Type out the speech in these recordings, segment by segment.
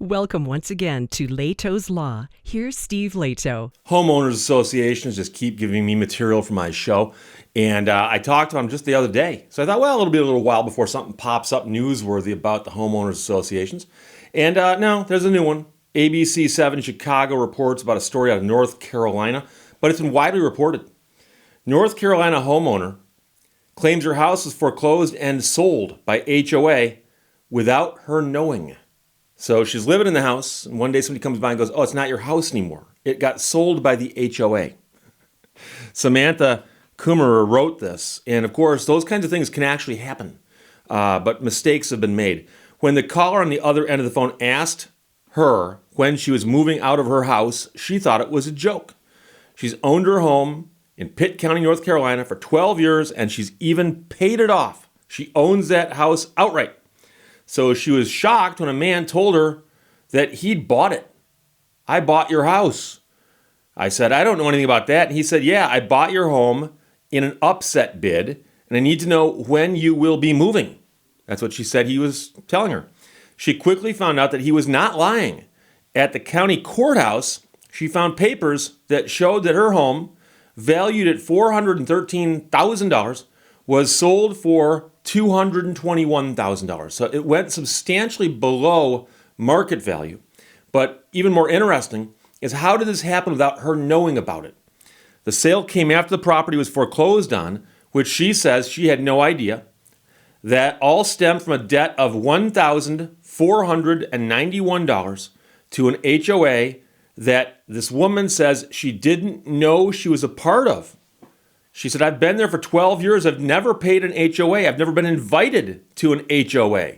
Welcome once again to Lehto's Law. Here's Steve Lehto. Homeowners associations just keep giving me material for my show. And I talked to them just the other day. So I thought, well, it'll be a little while before something pops up newsworthy about the homeowners associations. And no, there's a new one. ABC 7 Chicago reports about a story out of North Carolina, but it's been widely reported. North Carolina homeowner claims her house was foreclosed and sold by HOA without her knowing. So she's living in the house, and one day somebody comes by and goes, oh, it's not your house anymore. It got sold by the HOA. Samantha Kummerer wrote this, and of course, those kinds of things can actually happen, but mistakes have been made. When the caller on the other end of the phone asked her when she was moving out of her house, she thought it was a joke. She's owned her home in Pitt County, North Carolina for 12 years, and she's even paid it off. She owns that house outright. So she was shocked when a man told her that he'd bought it. I bought your house. I said, I don't know anything about that. And he said, yeah, I bought your home in an upset bid, and I need to know when you will be moving. That's what she said he was telling her. She quickly found out that he was not lying. At the county courthouse, she found papers that showed that her home, valued at $413,000, was sold for $221,000. So it went substantially below market value. But even more interesting is, how did this happen without her knowing about it? The sale came after the property was foreclosed on, which she says she had no idea. That all stemmed from a debt of $1,491 to an HOA that this woman says she didn't know she was a part of. She said, I've been there for 12 years. I've never paid an HOA. I've never been invited to an HOA.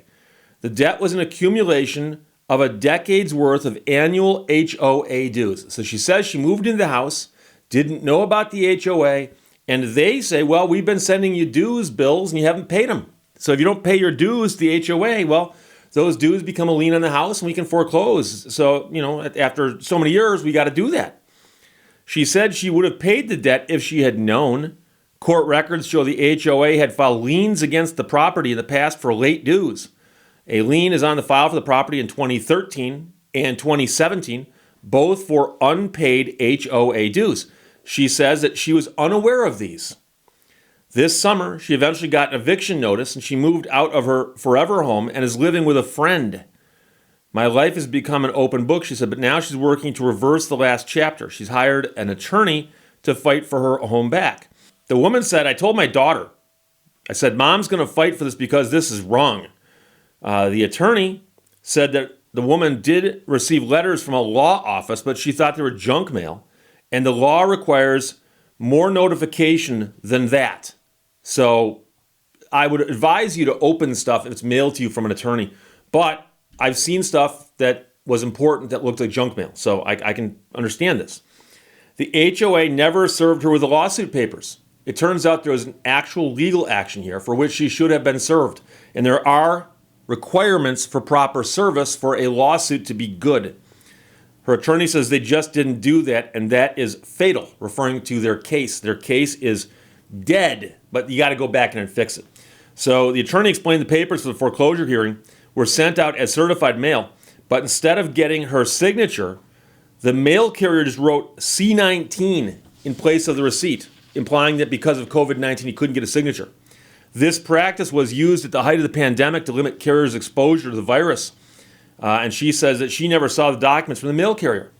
The debt was an accumulation of a decade's worth of annual HOA dues. So she says she moved into the house, didn't know about the HOA, and they say, well, we've been sending you dues bills and you haven't paid them. So if you don't pay your dues to the HOA, well, those dues become a lien on the house and we can foreclose. So, after so many years, we got to do that. She said she would have paid the debt if she had known. Court records show the HOA had filed liens against the property in the past for late dues. A lien is on the file for the property in 2013 and 2017, both for unpaid HOA dues. She says that she was unaware of these. This summer, she eventually got an eviction notice and she moved out of her forever home and is living with a friend. My life has become an open book, she said, but now she's working to reverse the last chapter. She's hired an attorney to fight for her home back. The woman said, I told my daughter, I said, Mom's going to fight for this because this is wrong. The attorney said that the woman did receive letters from a law office, but she thought they were junk mail, and the law requires more notification than that. So I would advise you to open stuff if it's mailed to you from an attorney. But I've seen stuff that was important that looked like junk mail, so I can understand this. The HOA never served her with the lawsuit papers. It turns out there was an actual legal action here for which she should have been served, and there are requirements for proper service for a lawsuit to be good. Her attorney says they just didn't do that, and that is fatal, referring to their case. Their case is dead, but you got to go back in and fix it. So the attorney explained the papers for the foreclosure hearing were sent out as certified mail, but instead of getting her signature, the mail carrier just wrote C19 in place of the receipt, implying that because of COVID-19, he couldn't get a signature. This practice was used at the height of the pandemic to limit carriers' exposure to the virus. And she says that she never saw the documents from the mail carrier.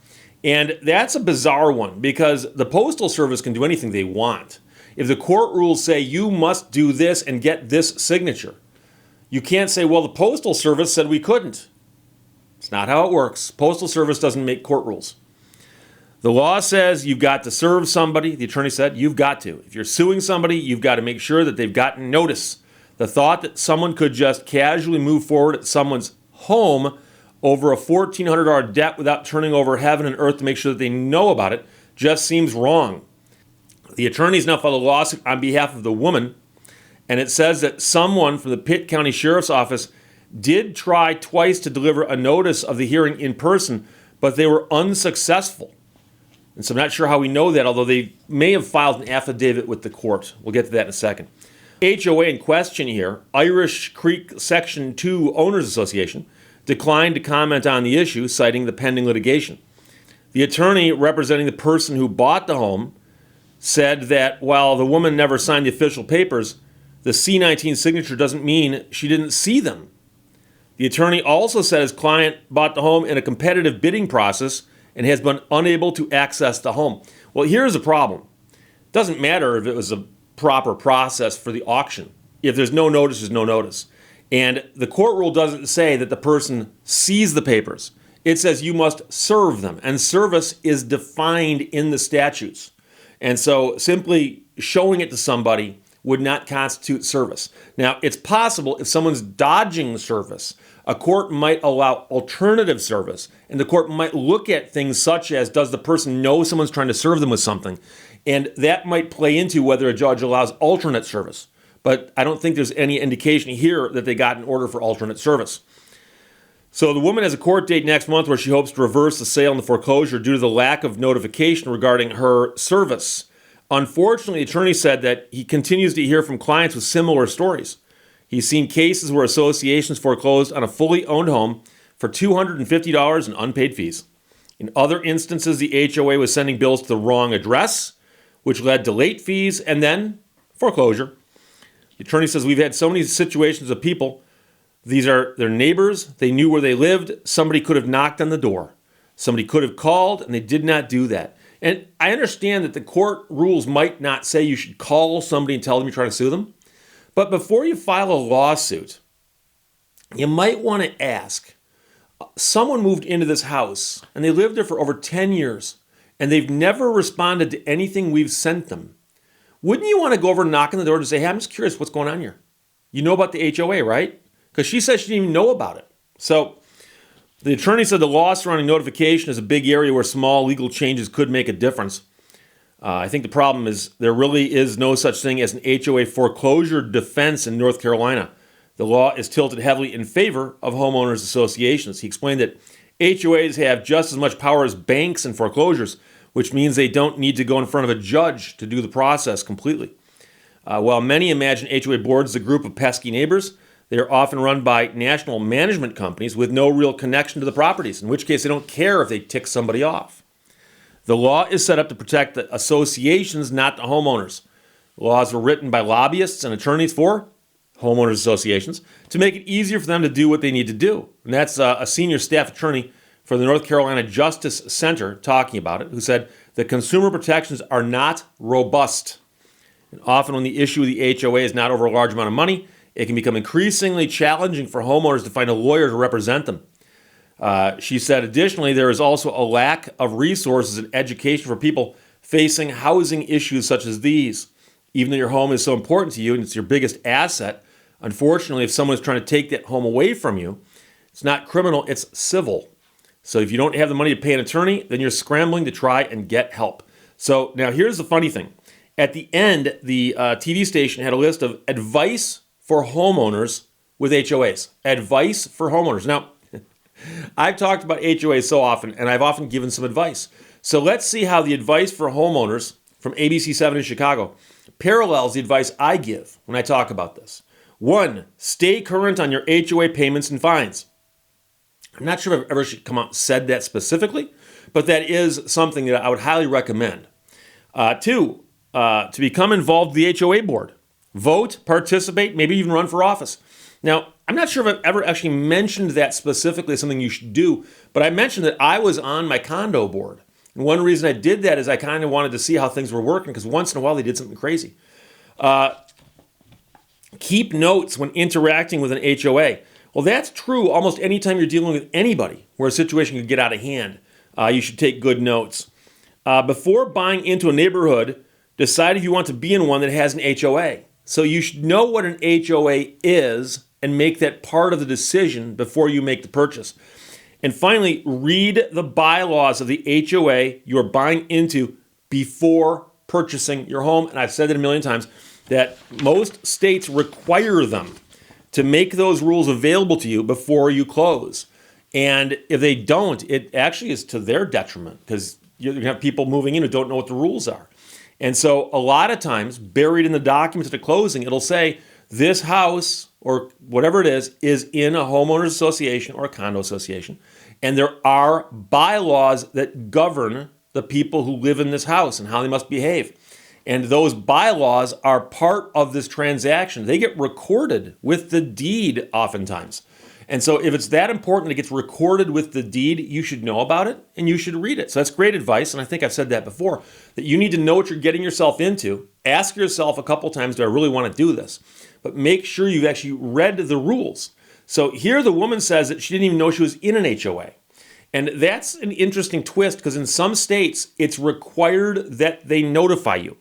And that's a bizarre one because the Postal Service can do anything they want. If the court rules say you must do this and get this signature, you can't say, well, the Postal Service said we couldn't. It's not how it works. Postal Service doesn't make court rules. The law says you've got to serve somebody. The attorney said you've got to. If you're suing somebody, you've got to make sure that they've gotten notice. The thought that someone could just casually move forward at someone's home over a $1,400 debt without turning over heaven and earth to make sure that they know about it just seems wrong. The attorneys now filed a lawsuit on behalf of the woman, and it says that someone from the Pitt County Sheriff's Office did try twice to deliver a notice of the hearing in person, but they were unsuccessful. And so I'm not sure how we know that, although they may have filed an affidavit with the court. We'll get to that in a second. HOA in question here, Irish Creek Section 2 Owners Association, declined to comment on the issue, citing the pending litigation. The attorney representing the person who bought the home said that while the woman never signed the official papers, the C-19 signature doesn't mean she didn't see them. The attorney also said his client bought the home in a competitive bidding process and has been unable to access the home. Well, here's the problem. It doesn't matter if it was a proper process for the auction. If there's no notice, there's no notice. And the court rule doesn't say that the person sees the papers. It says you must serve them, and service is defined in the statutes. And so simply showing it to somebody would not constitute service. Now, it's possible if someone's dodging service, a court might allow alternative service, and the court might look at things such as, does the person know someone's trying to serve them with something? And that might play into whether a judge allows alternate service. But I don't think there's any indication here that they got an order for alternate service. So the woman has a court date next month where she hopes to reverse the sale and the foreclosure due to the lack of notification regarding her service. Unfortunately, the attorney said that he continues to hear from clients with similar stories. He's seen cases where associations foreclosed on a fully owned home for $250 in unpaid fees. In other instances, the HOA was sending bills to the wrong address, which led to late fees and then foreclosure. The attorney says we've had so many situations of people. These are their neighbors. They knew where they lived. Somebody could have knocked on the door. Somebody could have called, and they did not do that. And I understand that the court rules might not say you should call somebody and tell them you're trying to sue them. But before you file a lawsuit, you might want to ask, someone moved into this house, and they lived there for over 10 years, and they've never responded to anything we've sent them. Wouldn't you want to go over and knock on the door and say, hey, I'm just curious what's going on here? You know about the HOA, right? Because she says she didn't even know about it. So the attorney said the law surrounding notification is a big area where small legal changes could make a difference. I think the problem is there really is no such thing as an HOA foreclosure defense in North Carolina. The law is tilted heavily in favor of homeowners associations. He explained that HOAs have just as much power as banks in foreclosures, which means they don't need to go in front of a judge to do the process completely. While many imagine HOA boards as a group of pesky neighbors, they are often run by national management companies with no real connection to the properties, in which case they don't care if they tick somebody off. The law is set up to protect the associations, not the homeowners. The laws were written by lobbyists and attorneys for homeowners associations to make it easier for them to do what they need to do. And that's a senior staff attorney for the North Carolina Justice Center talking about it, who said the consumer protections are not robust. And often when the issue of the HOA is not over a large amount of money, it can become increasingly challenging for homeowners to find a lawyer to represent them. She said, additionally, there is also a lack of resources and education for people facing housing issues such as these. Even though your home is so important to you and it's your biggest asset, unfortunately, if someone is trying to take that home away from you, it's not criminal, it's civil. So if you don't have the money to pay an attorney, then you're scrambling to try and get help. So now here's the funny thing. At the end, the TV station had a list of advice for homeowners with HOAs. Advice for homeowners. Now, I've talked about HOAs so often, and I've often given some advice. So let's see how the advice for homeowners from ABC7 in Chicago parallels the advice I give when I talk about this. 1, stay current on your HOA payments and fines. I'm not sure if I've ever come out and said that specifically, but that is something that I would highly recommend. 2, to become involved with the HOA board. Vote, participate, maybe even run for office. Now, I'm not sure if I've ever actually mentioned that specifically as something you should do, but I mentioned that I was on my condo board. And one reason I did that is I kind of wanted to see how things were working, because once in a while they did something crazy. Keep notes when interacting with an HOA. Well, that's true almost anytime you're dealing with anybody where a situation could get out of hand. You should take good notes. Before buying into a neighborhood, decide if you want to be in one that has an HOA. So you should know what an HOA is and make that part of the decision before you make the purchase. And finally, read the bylaws of the HOA you're buying into before purchasing your home. And I've said it a million times that most states require them to make those rules available to you before you close. And if they don't, it actually is to their detriment, because you're going to have people moving in who don't know what the rules are. And so a lot of times, buried in the documents at the closing, it'll say this house or whatever it is in a homeowners association or a condo association. And there are bylaws that govern the people who live in this house and how they must behave. And those bylaws are part of this transaction. They get recorded with the deed oftentimes. And so if it's that important, it gets recorded with the deed, you should know about it and you should read it. So that's great advice. And I think I've said that before, that you need to know what you're getting yourself into. Ask yourself a couple times, do I really want to do this? But make sure you've actually read the rules. So here the woman says that she didn't even know she was in an HOA. And that's an interesting twist because in some states, it's required that they notify you.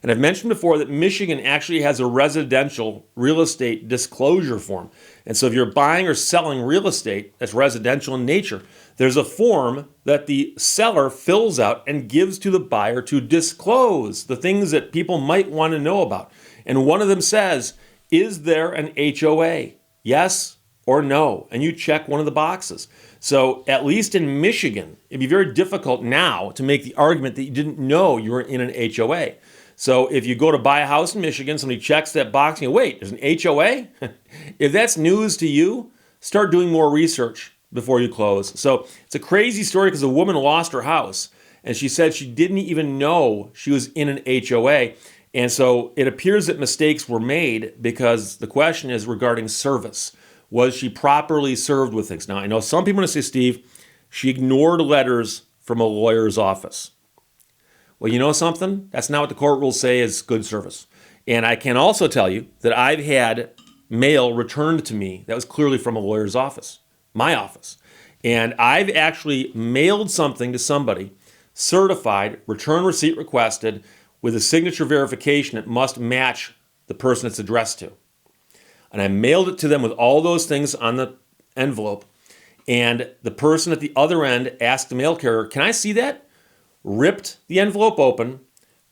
And I've mentioned before that Michigan actually has a residential real estate disclosure form. And so if you're buying or selling real estate that's residential in nature, there's a form that the seller fills out and gives to the buyer to disclose the things that people might want to know about. And one of them says, is there an HOA? Yes or no? And you check one of the boxes. So at least in Michigan, it'd be very difficult now to make the argument that you didn't know you were in an HOA. So if you go to buy a house in Michigan, somebody checks that box and you go, wait, there's an HOA? If that's news to you, start doing more research before you close. So it's a crazy story because a woman lost her house and she said she didn't even know she was in an HOA. And so it appears that mistakes were made because the question is regarding service. Was she properly served with things? Now, I know some people are going to say, Steve, she ignored letters from a lawyer's office. Well, you know something? That's not what the court rules say is good service. And I can also tell you that I've had mail returned to me that was clearly from a lawyer's office, my office. And I've actually mailed something to somebody, certified, return receipt requested, with a signature verification it must match the person it's addressed to. And I mailed it to them with all those things on the envelope. And the person at the other end asked the mail carrier, can I see that? Ripped the envelope open,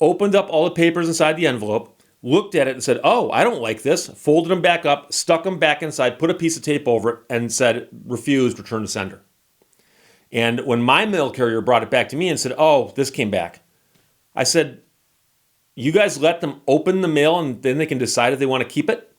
opened up all the papers inside the envelope, looked at it and said, oh, I don't like this, folded them back up, stuck them back inside, put a piece of tape over it, and said, refused, return to sender. And when my mail carrier brought it back to me and said, oh, this came back, I said, you guys let them open the mail and then they can decide if they want to keep it?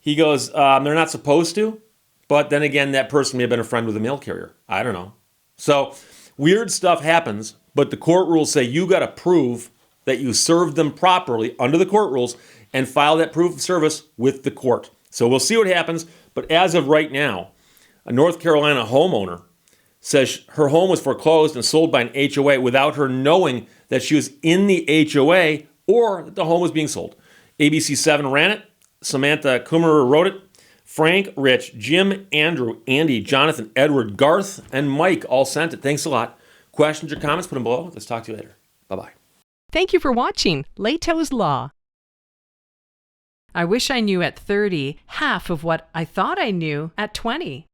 He goes, they're not supposed to. But then again, that person may have been a friend with the mail carrier. I don't know. So weird stuff happens, but the court rules say you got to prove that you served them properly under the court rules and file that proof of service with the court. So we'll see what happens. But as of right now, a North Carolina homeowner says her home was foreclosed and sold by an HOA without her knowing that she was in the HOA or that the home was being sold. ABC7 ran it. Samantha Kummerer wrote it. Frank, Rich, Jim, Andrew, Andy, Jonathan, Edward, Garth, and Mike all sent it. Thanks a lot. Questions or comments, put them below. Let's talk to you later. Bye-bye. Thank you for watching Lehto's Law. I wish I knew at 30 half of what I thought I knew at 20.